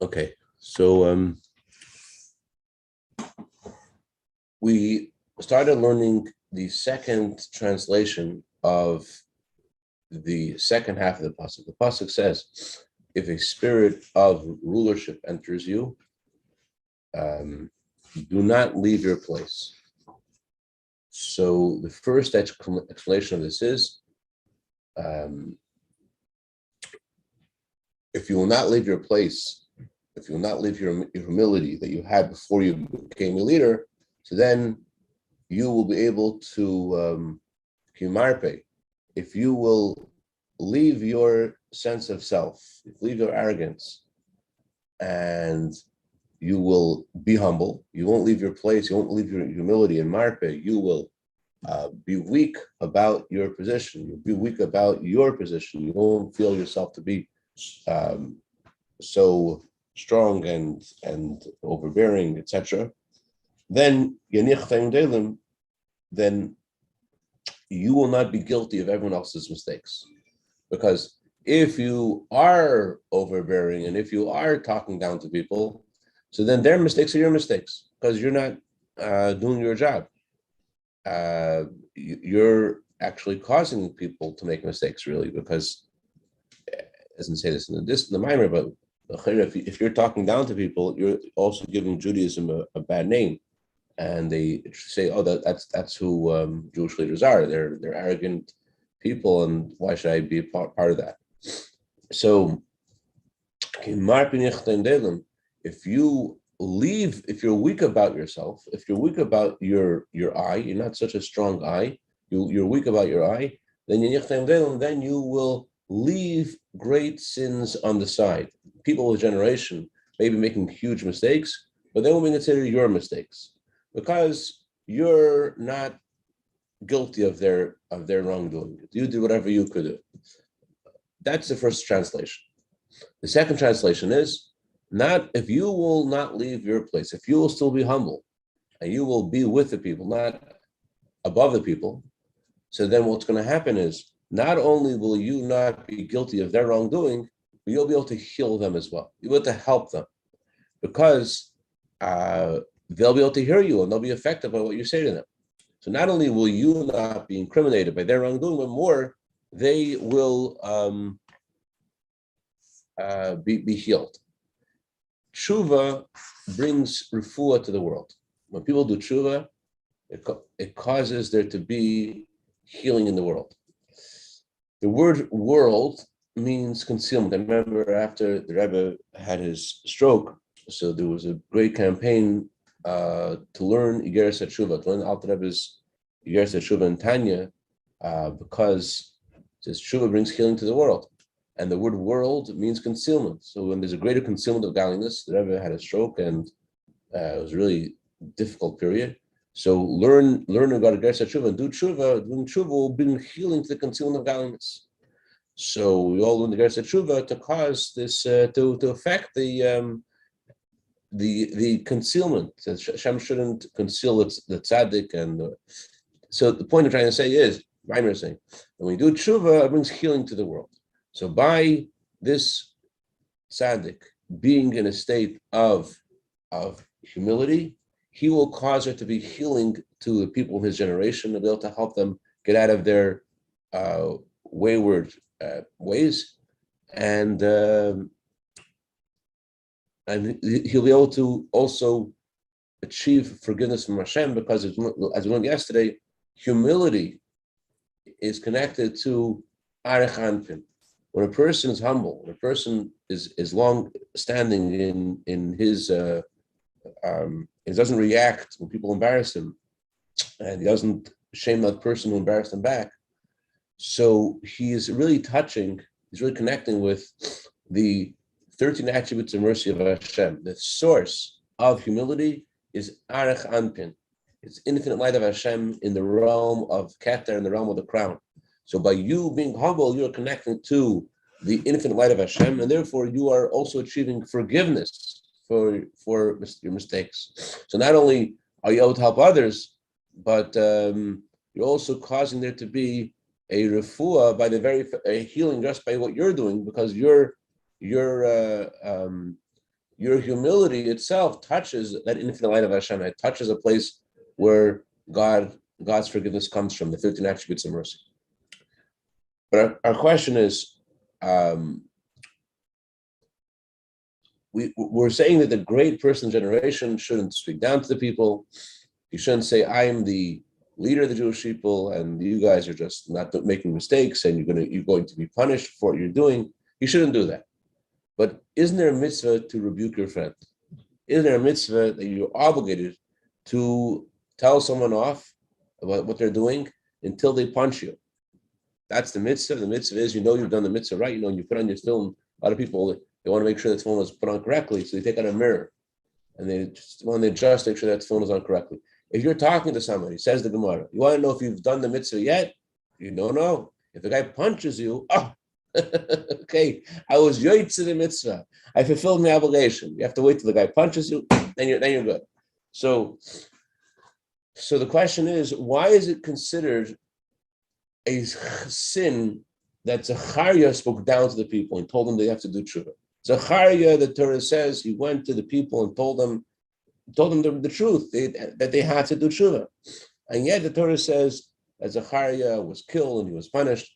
Okay, so we started learning the second translation of the second half of the pasuk. The pasuk says, "If a spirit of rulership enters you, um, do not leave your place." So the first explanation of this is, um, if you will not leave your place, if you will not leave your humility that you had before you became a leader, so then you will be able to kimarpe. If you will leave your sense of self, leave your arrogance, and you will be humble. You won't leave your place. You won't leave your humility and marpe. You will be weak about your position. You'll be weak about your position. You won't feel yourself to be um, so strong and overbearing, etc. Then then you will not be guilty of everyone else's mistakes. Because if you are overbearing and if you are talking down to people, so then their mistakes are your mistakes because you're not doing your job. You're actually causing people to make mistakes, really, because it doesn't say this in the Maamar, but if you're talking down to people, you're also giving Judaism a bad name. And they say, "Oh, that's who Jewish leaders are. They're arrogant people, and why should I be part of that?" So, if you're weak about yourself, if you're weak about your eye, you're not such a strong eye. You're weak about your eye. Then you will leave great sins on the side. People of a generation may be making huge mistakes, but they won't be considered your mistakes because you're not guilty of their wrongdoing. You did whatever you could do. That's the first translation. The second translation is, not if you will not leave your place, if you will still be humble and you will be with the people, not above the people. So then what's going to happen is, not only will you not be guilty of their wrongdoing, but you'll be able to heal them as well. You'll be able to help them because they'll be able to hear you and they'll be affected by what you say to them. So not only will you not be incriminated by their wrongdoing, but more, they will be healed. Tshuva brings refuah to the world. When people do tshuva, it causes there to be healing in the world. The word world means concealment. I remember after the Rebbe had his stroke, so there was a great campaign to learn Igeres HaTshuva, to learn Alter Rebbe's Igeres HaTshuva and Tanya, because it says tshuva brings healing to the world. And the word world means concealment. So when there's a greater concealment of godliness, the Rebbe had a stroke and it was a really difficult period. So learn about Igeres HaTshuva and do tshuva. Doing tshuva will bring healing to the concealment of godliness. So we all learn the Igeres HaTshuva to cause this to affect the concealment. Hashem shouldn't conceal the tzaddik, and so the point I'm trying to say is, Maamar is saying, when we do tshuva, it brings healing to the world. So by this tzaddik being in a state of humility, he will cause there to be healing to the people of his generation, and be able to help them get out of their wayward ways, and he'll be able to also achieve forgiveness from Hashem, because as we learned yesterday, humility is connected to arech anpin. When a person is humble, when a person is long standing in his he doesn't react when people embarrass him, and he doesn't shame that person who embarrassed him back. So he is really touching, he's really connecting with the 13 attributes of mercy of Hashem. The source of humility is arech anpin. It's infinite light of Hashem in the realm of Keter, in the realm of the crown. So by you being humble, you're connecting to the infinite light of Hashem, and therefore you are also achieving forgiveness for your mistakes. So not only are you able to help others, but you're also causing there to be a refuah by the very a healing just by what you're doing, because you're Your humility itself touches that infinite light of Hashem. It touches a place where God's forgiveness comes from, the 13 attributes of mercy. But our question is, we're saying that the great person generation shouldn't speak down to the people. You shouldn't say, I am the leader of the Jewish people, and you guys are just not making mistakes, and you're going to be punished for what you're doing. You shouldn't do that. But isn't there a mitzvah to rebuke your friend? Isn't there a mitzvah that you're obligated to tell someone off about what they're doing until they punch you? That's the mitzvah. The mitzvah is, you've done the mitzvah right. You put on your film. A lot of people, they want to make sure that phone is put on correctly, so they take out a mirror and they just want to adjust, make sure that phone is on correctly. If you're talking to somebody, says the Gemara, you want to know if you've done the mitzvah yet? You don't know. If the guy punches you, okay, I was yoytze the mitzvah. I fulfilled my obligation. You have to wait till the guy punches you, then you're good. So the question is, why is it considered a sin that Zechariah spoke down to the people and told them they have to do tshuva? Zechariah, the Torah says, he went to the people and told them the truth, that they had to do tshuva. And yet the Torah says that Zechariah was killed and he was punished.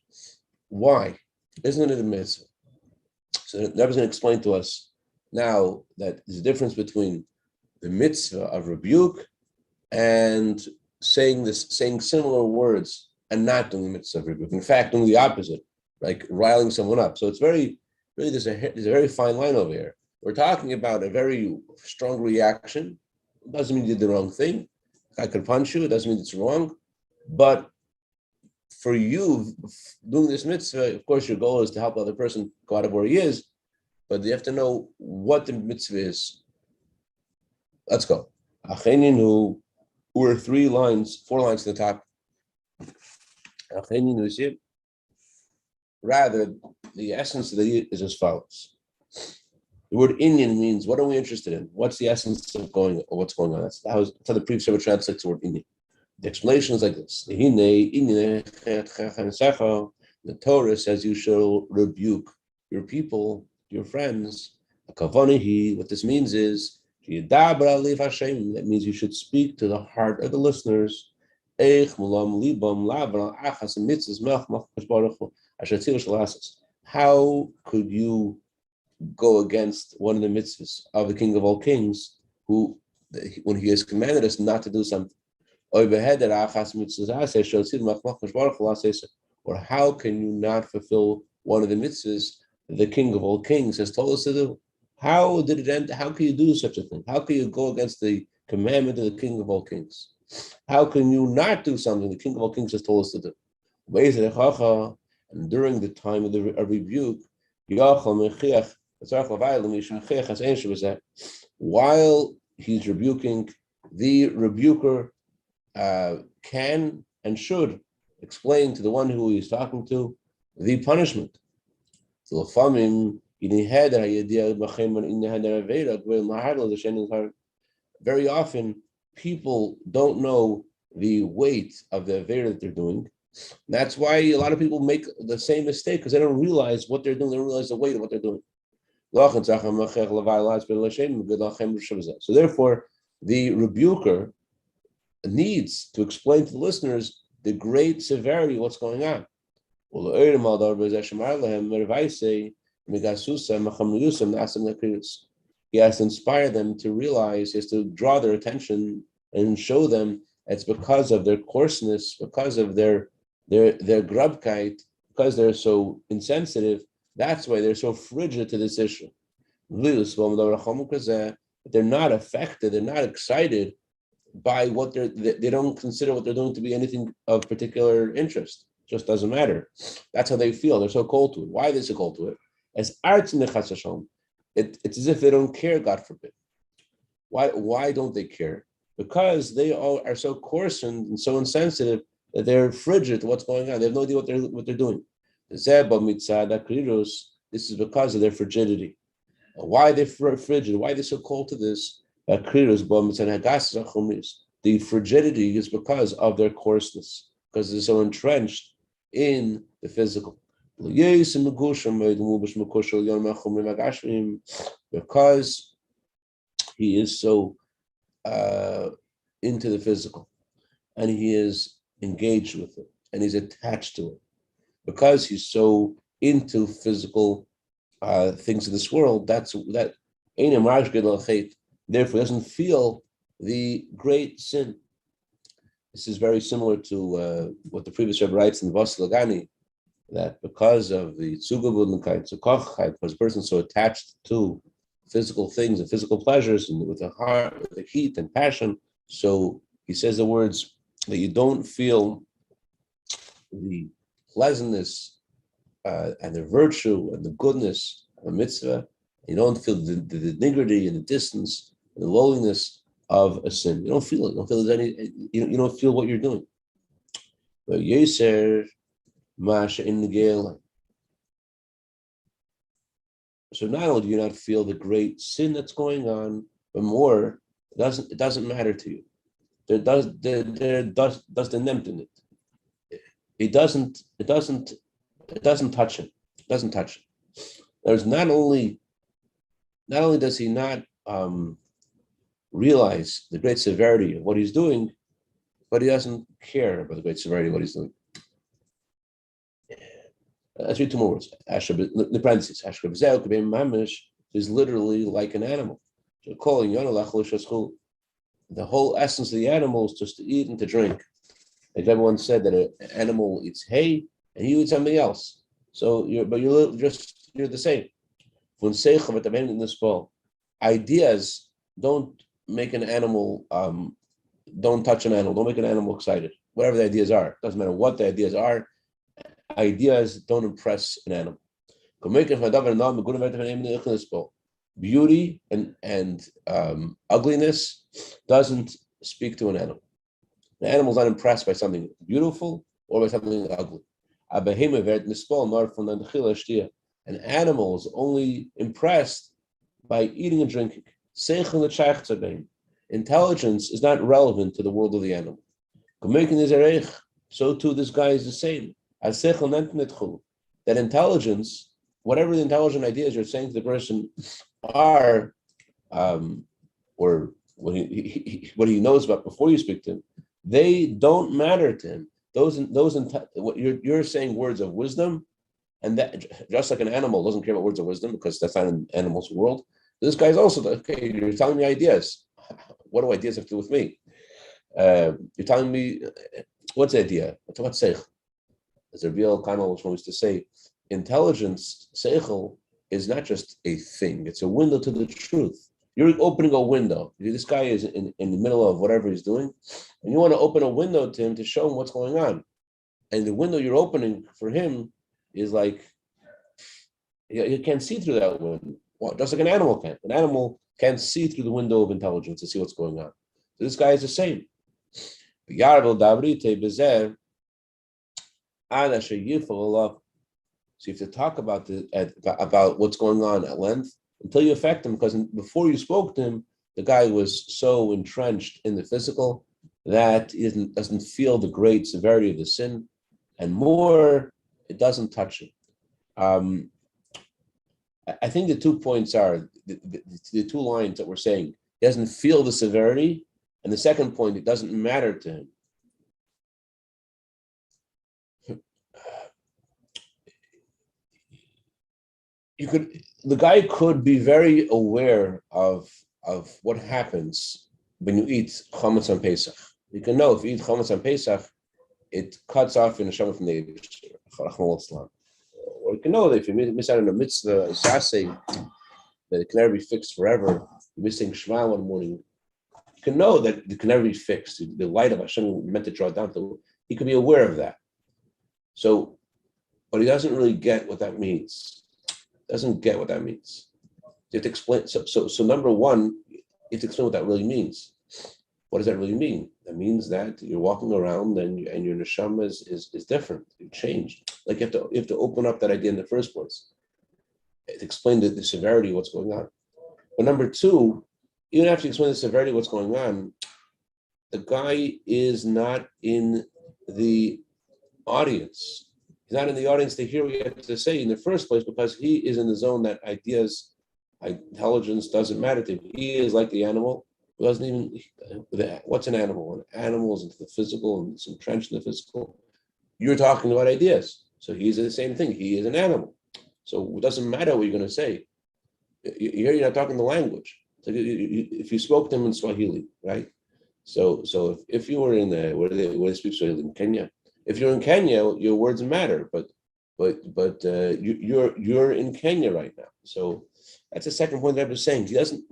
Why? Isn't it a mitzvah? So the Rebbe is going to explain to us now that there's a difference between the mitzvah of rebuke and saying similar words and not doing the mitzvah of rebuke. In fact, doing the opposite, like riling someone up. So it's there's a very fine line over here. We're talking about a very strong reaction. It doesn't mean you did the wrong thing. I could punch you. It doesn't mean it's wrong. But for you, doing this mitzvah, of course, your goal is to help the other person go out of where he is. But you have to know what the mitzvah is. Let's go. Acheninu, we're 4 lines to the top. Acheninu, see it? Rather, the essence of the is as follows. The word Inyan means, what are we interested in? What's the essence of what's going on? That's how the previous Rebbe translates the word Inyan. The explanation is like this. The Torah says you shall rebuke your people, your friends. What this means is, that means you should speak to the heart of the listeners. How could you go against one of the mitzvahs of the King of all Kings, who, when he has commanded us not to do something? Or how can you not fulfill one of the mitzvahs the King of all Kings has told us to do? How did it end? How can you do such a thing? How can you go against the commandment of the King of all Kings? How can you not do something the King of all Kings has told us to do? And during the time of the rebuke, while he's rebuking, the rebuker can and should explain to the one who he's talking to the punishment. Very often, people don't know the weight of the avera that they're doing. That's why a lot of people make the same mistake, because they don't realize what they're doing. They don't realize the weight of what they're doing. So therefore, the rebuker needs to explain to the listeners the great severity of what's going on. He has to inspire them to realize, he has to draw their attention and show them it's because of their coarseness, because of their grubkeit, because they're so insensitive. That's why they're so frigid to this issue. They're not affected, they're not excited by what they don't consider what they're doing to be anything of particular interest. It just doesn't matter. That's how they feel. They're so cold to it. Why are they so cold to it? As arts in the Chas Hashem, it's as if they don't care, God forbid. Why don't they care? Because they all are so coarsened and so insensitive that they're frigid to what's going on. They have no idea what they're doing. This is because of their frigidity. Why are they frigid? Why are they so cold to this? The frigidity is because of their coarseness, because they're so entrenched in the physical. Because He is so into the physical, and he is engaged with it, and he's attached to it. Because he's so into physical things of this world, therefore he doesn't feel the great sin. This is very similar to what the previous Rebbe writes in the Vas Lagani, that because of the Zugabundenkeit, Zukochkeit, because a person's so attached to physical things and physical pleasures, and with the heart, with the heat and passion, so he says the words that you don't feel the pleasantness and the virtue and the goodness of a mitzvah. You don't feel the dignity and the distance and the lowliness of a sin. You don't feel it. You don't feel there's any. You don't feel what you're doing. But Yeser Masha in the Gale. So not only do you not feel the great sin that's going on, but more, it doesn't matter to you. There does the nempt in it. It doesn't touch him. It doesn't touch him. There's not only does he not realize the great severity of what he's doing, but he doesn't care about the great severity of what he's doing. Let's read two more words. The parentheses. Is literally like an animal. The whole essence of the animal is just to eat and to drink. Like everyone said that an animal eats hay and you eat something else. So you're the same. In this ball, ideas don't make an animal. Don't touch an animal. Don't make an animal excited. Whatever the ideas are, doesn't matter what the ideas are. Ideas don't impress an animal. Beauty and ugliness doesn't speak to an animal. The animal's not impressed by something beautiful or by something ugly. An animal is only impressed by eating and drinking. Intelligence is not relevant to the world of the animal. So too, this guy is the same. That intelligence, whatever the intelligent ideas you're saying to the person are, or what he knows about before you speak to him, they don't matter to him. What you're saying words of wisdom, and that just like an animal doesn't care about words of wisdom because that's not an animal's world. This guy's also okay. You're telling me ideas. What do ideas have to do with me? You're telling me what's the idea? What's seichel? As Rabbi Elkanah used to say, intelligence, seichel, is not just a thing. It's a window to the truth. You're opening a window. This guy is in the middle of whatever he's doing, and you want to open a window to him to show him what's going on. And the window you're opening for him is like, you can't see through that window. Well, just like an animal can. An animal can't see through the window of intelligence to see what's going on. So this guy is the same. So you have to talk about what's going on at length until you affect him, because before you spoke to him, the guy was so entrenched in the physical that he doesn't feel the great severity of the sin, and more, it doesn't touch him. I think the 2 points are the 2 lines that we're saying. He doesn't feel the severity, and the second point, it doesn't matter to him. The guy could be very aware of what happens when you eat chametz on Pesach. You can know if you eat chametz on Pesach, it cuts off in a neshama from the Eibush. Or you can know that if you miss out on a mitzvah, a saseh, that it can never be fixed forever. You're missing Shema one morning. You can know that it can never be fixed. The light of Hashem meant to draw down to. He could be aware of that. So, but he doesn't really get what that means. Doesn't get what that means. You have to explain. So number one, you have to explain what that really means. What does that really mean? That means that you're walking around and your neshama is different. You've changed. Like you have to open up that idea in the first place. To explain the severity of what's going on. But number two, even after you explain the severity of what's going on, the guy is not in the audience. He's not in the audience to hear what you have to say in the first place, because he is in the zone that ideas intelligence doesn't matter to him. He is like the animal who doesn't even, what's an animal? An animal is into the physical and it's entrenched in the physical. You're talking about ideas. So he's the same thing. He is an animal. So it doesn't matter what you're going to say. Here you're not talking the language. So if you spoke to him in Swahili, right? So if you were in where they speak Swahili in Kenya, if you're in Kenya, your words matter. But you're in Kenya right now. So that's the second point that I was saying. He doesn't.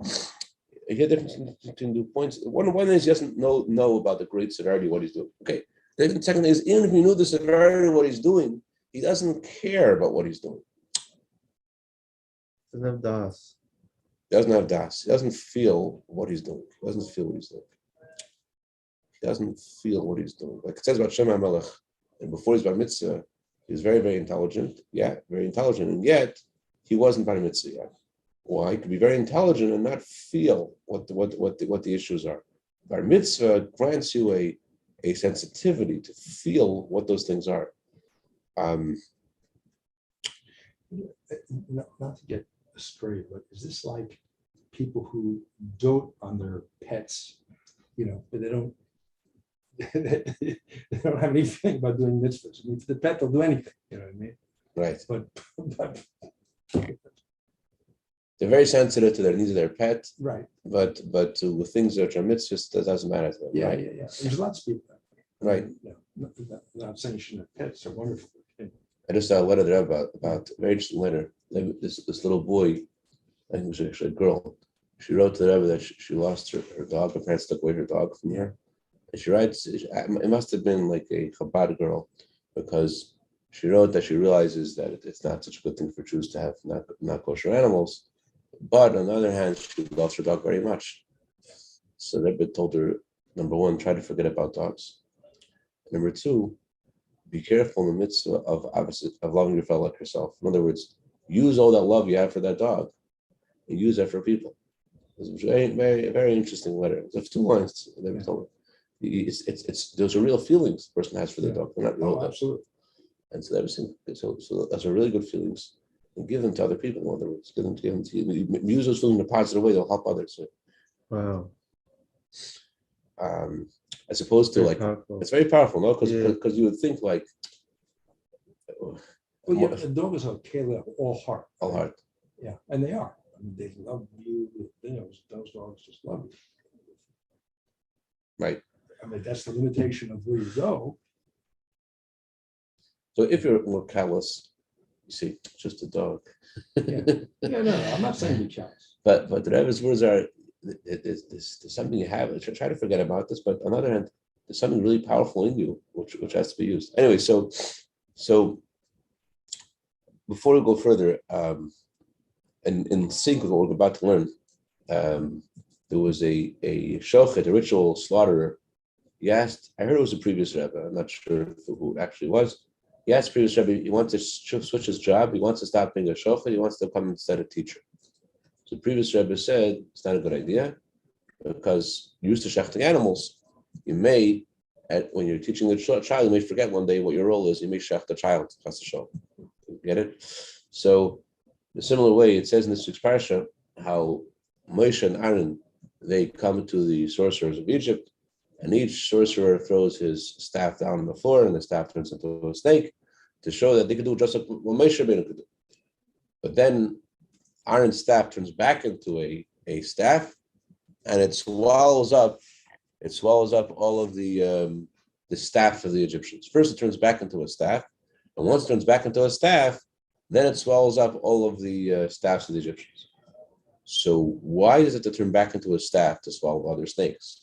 You hear the difference between the points. One is he doesn't know about the great severity of what he's doing. Okay. The second thing is, even if he knew the severity of what he's doing, he doesn't care about what he's doing. Doesn't have das. He doesn't have das. He doesn't feel what he's doing. He doesn't feel what he's doing. He doesn't feel what he's doing. Like it says about Shem HaMelech, and before he's bar mitzvah, he was very, very intelligent. Yeah, very intelligent. And yet, he wasn't bar mitzvah yet. Why? He could be very intelligent and not feel what the issues are. Bar mitzvah grants you a sensitivity to feel what those things are. Not to get astray, but is this like people who dote on their pets, but they don't have anything about doing mitzvahs? I mean, for the pet, they'll do anything, you know what I mean? Right. But they're very sensitive to their needs of their pet. Right. But to things that are mitzvahs, that doesn't matter to them. Yeah, right? yeah. There's lots of people. Right. Not saying you shouldn't have pets. They're wonderful. I just saw a letter there about a very interesting letter. This little boy, I think it was actually a girl. She wrote to the Rebbe that she lost her dog. Her parents took away her dog from her. And she writes, it must have been like a Chabad girl, because she wrote that she realizes that it's not such a good thing for Jews to have not kosher animals. But on the other hand, she loves her dog very much. So the Rebbe told her, number one, try to forget about dogs. Number two, be careful in the midst of loving your fellow like yourself. In other words, use all that love you have for that dog and use that for people. It was a very, very, very interesting letter. There's 2 lines that we told her. It's those are real feelings the person has for their dog. They're not real. Absolutely. And so those are really good feelings. And give them to other people. In other words, give them to you. Use those feelings in a positive way. They'll help others. Wow. As opposed to Very powerful. it's very powerful, no? Because you would think like, Well, yeah, the dogs are Kayla of all heart. all heart. Yeah, and they are. I mean, they love you. Those dogs just love you. Right. I mean, that's the limitation of where you go. So if you're more callous, you see, just a dog. Yeah, no, I'm not saying be callous. But the Rebbe's words are, there's something you have. Try to forget about this, but on the other hand, there's something really powerful in you, which has to be used. Anyway, so before we go further, and in sync with what we're about to learn, there was a shochet, a ritual slaughterer. He asked, I heard it was a previous Rebbe, I'm not sure who it actually was. He asked the previous Rebbe, he wants to switch his job, he wants to stop being a shochet, he wants to come instead a teacher. So the previous Rebbe said, it's not a good idea, because you're used to shechting animals. You may, when you're teaching the child, you may forget one day what your role is, you may shecht the child, that's the show. Get it? So, in a similar way, it says in this week's parsha how Moshe and Aaron, they come to the sorcerers of Egypt, and each sorcerer throws his staff down on the floor, and the staff turns into a snake to show that they could do just like what Moshe Rabbeinu could do. But then Aaron's staff turns back into a staff, and it swallows up all of the staff of the Egyptians. First, it turns back into a staff, and once it turns back into a staff, then it swallows up all of the staffs of the Egyptians. So why is it to turn back into a staff to swallow other snakes?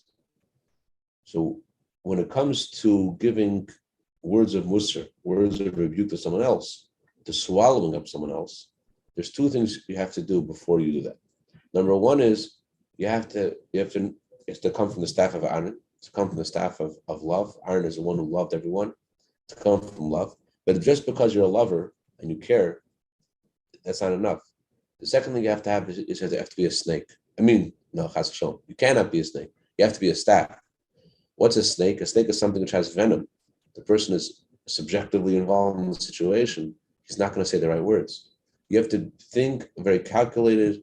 So when it comes to giving words of musar, words of rebuke to someone else, to swallowing up someone else, there's 2 things you have to do before you do that. Number one is you have to come from the staff of Aaron, to come from the staff of love. Aaron is the one who loved everyone, to come from love. But just because you're a lover and you care, that's not enough. The second thing you have to have is you have to be a snake. I mean, no, chas v'shalom. You cannot be a snake. You have to be a staff. What's a snake? A snake is something which has venom. The person is subjectively involved in the situation. He's not going to say the right words. You have to think very calculated,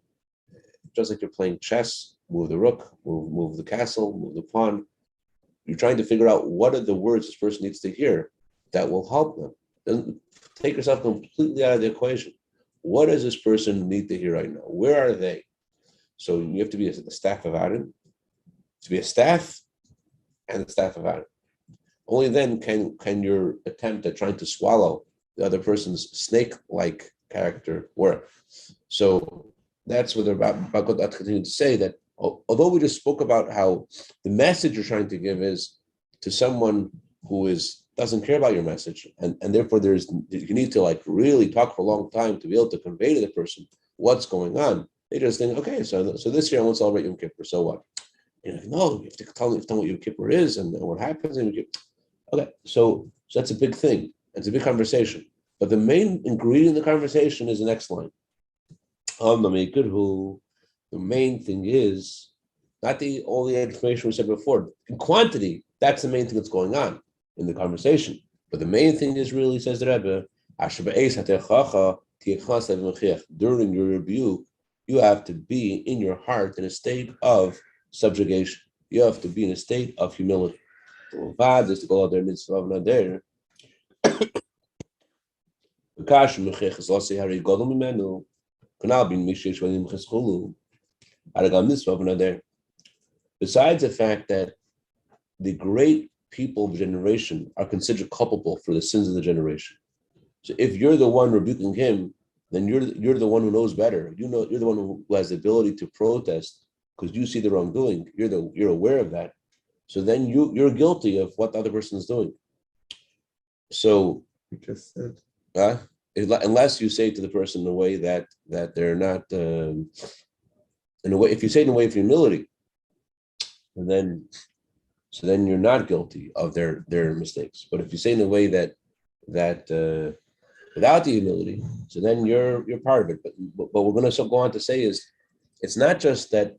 just like you're playing chess, move the rook, move the castle, move the pawn. You're trying to figure out what are the words this person needs to hear that will help them. Don't take yourself completely out of the equation. What does this person need to hear right now? Where are they? So you have to be a staff of Aaron, to be a staff and a staff of Aaron. Only then can your attempt at trying to swallow the other person's snake-like character work. So that's what Bhagavad continued to say, that although we just spoke about how the message you're trying to give is to someone who doesn't care about your message, and therefore you need to like really talk for a long time to be able to convey to the person what's going on. They just think, okay, so this year I won't celebrate Yom Kippur, so what? You're like, no, you have to tell them what Yom Kippur is and what happens in Yom Kippur. Okay, so that's a big thing. It's a big conversation. But the main ingredient in the conversation is the next line. The main thing is not all the information we said before. In quantity, that's the main thing that's going on in the conversation. But the main thing is really, says the Rebbe, during your rebuke, you have to be in your heart in a state of subjugation. You have to be in a state of humility. Is to go out there mitzvah of nader. Besides the fact that the great people of generation are considered culpable for the sins of the generation. So if you're the one rebuking him, then you're the one who knows better. You're the one who has the ability to protest because you see the wrongdoing. You're aware of that. So then you're guilty of what the other person is doing. So You just said. unless you say to the person in a way that they're not in a way, if you say it in a way of humility, and then you're not guilty of their mistakes. But if you say in a way that without the humility, so then you're part of it. But what we're going to go on to say is, it's not just that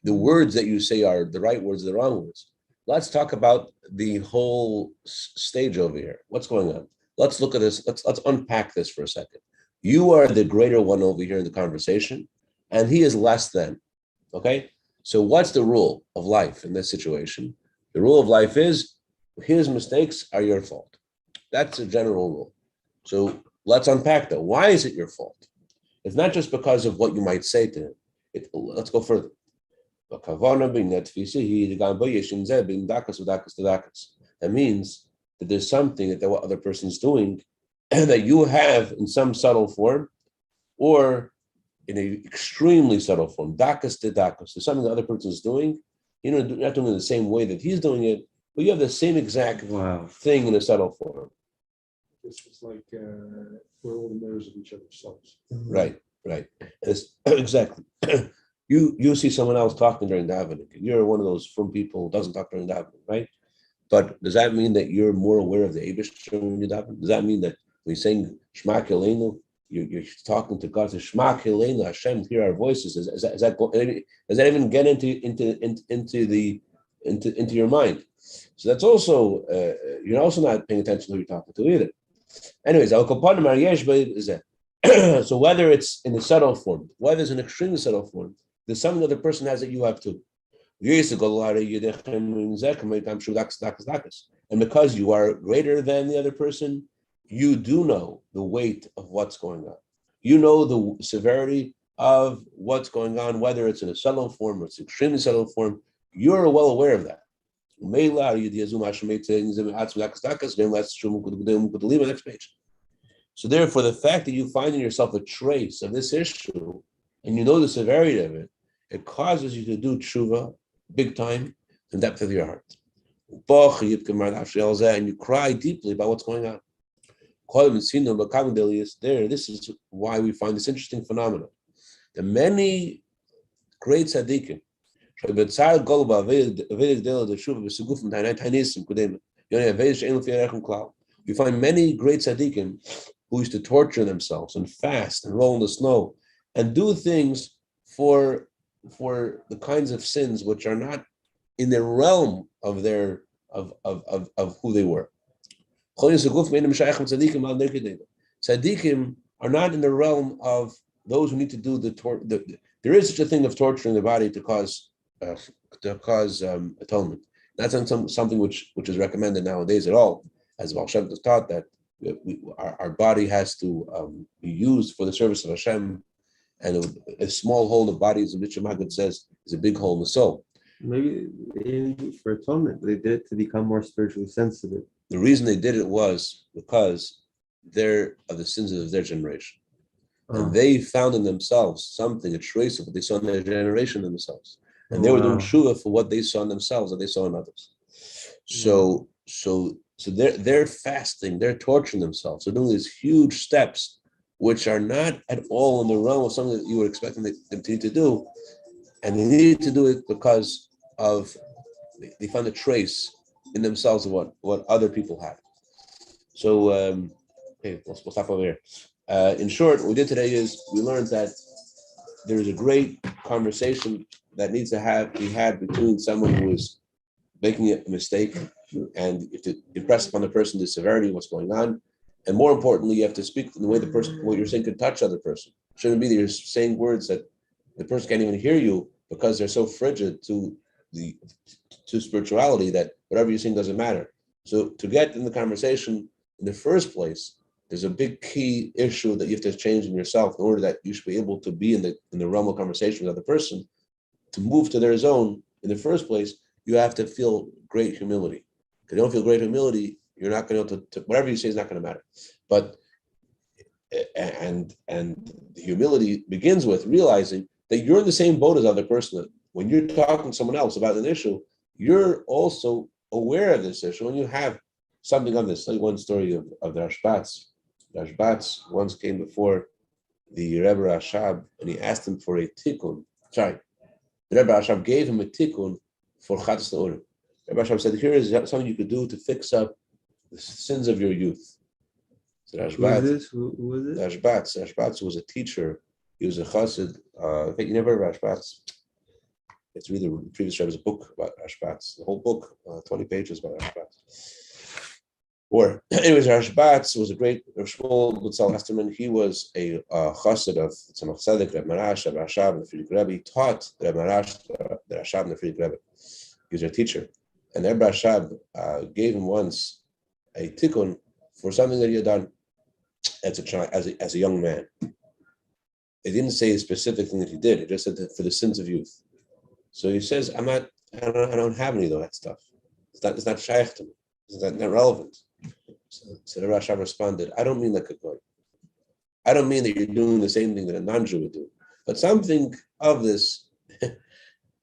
the words that you say are the right words or the wrong words. Let's talk about the whole stage over here. What's going on? Let's look at this. Let's unpack this for a second. You are the greater one over here in the conversation, and he is less than. Okay? So what's the rule of life in this situation? The rule of life is his mistakes are your fault. That's a general rule. So let's unpack that. Why is it your fault? It's not just because of what you might say to him. Let's go further. That means that there's something that the other person's doing that you have in some subtle form or in an extremely subtle form. Dakas to dakas. There's something the other person is doing. You're not doing it the same way that he's doing it, but you have the same exact thing in a subtle form. It's just like we're all the mirrors of each other's souls. Right. Exactly. You see someone else talking during davening. You're one of those from people who doesn't talk during davening, right? But does that mean that you're more aware of the Eibush when you daven? Does that mean that when you're saying Shema Kileinu, you're talking to God, to Shema Kileinu, Hashem, hear our voices? Does that even get into your mind? So that's also you're also not paying attention to who you're talking to either. Anyways, so whether it's in a subtle form, whether it's an extremely subtle form, there's something that the person has that you have too. And because you are greater than the other person, you do know the weight of what's going on. You know the severity of what's going on, whether it's in a subtle form or it's extremely subtle form. You're well aware of that. Next page. So therefore, the fact that you find in yourself a trace of this issue and you know the severity of it, it causes you to do tshuva big time in the depth of your heart. And you cry deeply about what's going on. This is why we find this interesting phenomenon. The many great tzaddikim, we find many great tzaddikim who used to torture themselves and fast and roll in the snow and do things for the kinds of sins which are not in the realm of who they were. Tzaddikim are not in the realm of those who need to do there is such a thing of torturing the body to cause atonement. That's not something which is recommended nowadays at all, as Baal Shem has taught that our body has to be used for the service of Hashem, and a small hole in the body, as the Mishnah Maggid says, is a big hole in the soul. Maybe for atonement, they did it to become more spiritually sensitive. The reason they did it was because they're of the sins of their generation. And they found in themselves something, a trace of what they saw in their generation in themselves. And they were doing tshuva for what they saw in themselves, that they saw in others. So they're fasting, they're torturing themselves. They're doing these huge steps, which are not at all in the realm of something that you were expecting them to need to do. And they needed to do it because of they found a trace in themselves of what other people had. So okay, we'll stop over here. In short, what we did today is we learned that there is a great conversation that needs to be had between someone who is making a mistake, and you have to impress upon the person the severity of what's going on. And more importantly, you have to speak in the way the person, what you're saying, could touch other person. It shouldn't be that you're saying words that the person can't even hear you because they're so frigid to spirituality that whatever you're saying doesn't matter. So to get in the conversation in the first place, there's a big key issue that you have to change in yourself in order that you should be able to be in the realm of conversation with the other person. To move to their zone in the first place, you have to feel great humility. If you don't feel great humility, you're not going to be able to whatever you say is not going to matter. But and the humility begins with realizing that you're in the same boat as the other person. That when you're talking to someone else about an issue, you're also aware of this issue, and you have something on this. Like one story of the Rashbats. The Rashbats once came before the Rebbe Rashab, and he asked him for a tikkun. Sorry, the Rebbe Rashab gave him a tikkun for Chatzis Na'urim. Rebbe Rashab said, "Here is something you could do to fix up the sins of your youth." So Rashbats, Who was it? Rashbats was a teacher. He was a chassid. In fact, you never heard of Rashbats. It's really the previous Rebbe's book about Rashbats. The whole book, 20 pages about Rashbats. Or, anyways, Rashbats was a great Shmuel Gutzal Hesterman. He was a chassid of Tzemach Tzedek, Reb Marash, Reb Rashab, and the Frierdiker Rebbe. He taught Reb Marash, the Rashab, and the Frierdiker Rebbe. He was their teacher. And Reb Rashab gave him once a tikkun for something that he had done as a child, as a young man. It didn't say a specific thing that he did. It just said that for the sins of youth. So he says, I don't have any of that stuff. It's not shaykh to me. It's not relevant. So the Rashab responded, I don't mean like a goy. I don't mean that you're doing the same thing that a non-Jew would do. But something of this,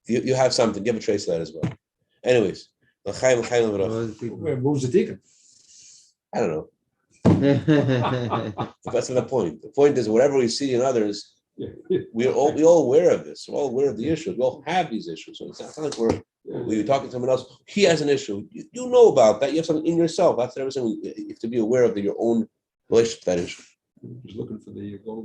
you have something. Give a trace of that as well. Anyways, What was the ticket? I don't know. That's not the point. The point is, whatever we see in others, we're all aware of this. We're all aware of the issues. We all have these issues. So it's not like we're talking to someone else. He has an issue. You know about that. You have something in yourself. That's everything. You have to be aware of your own relationship to that issue. Just looking for the golden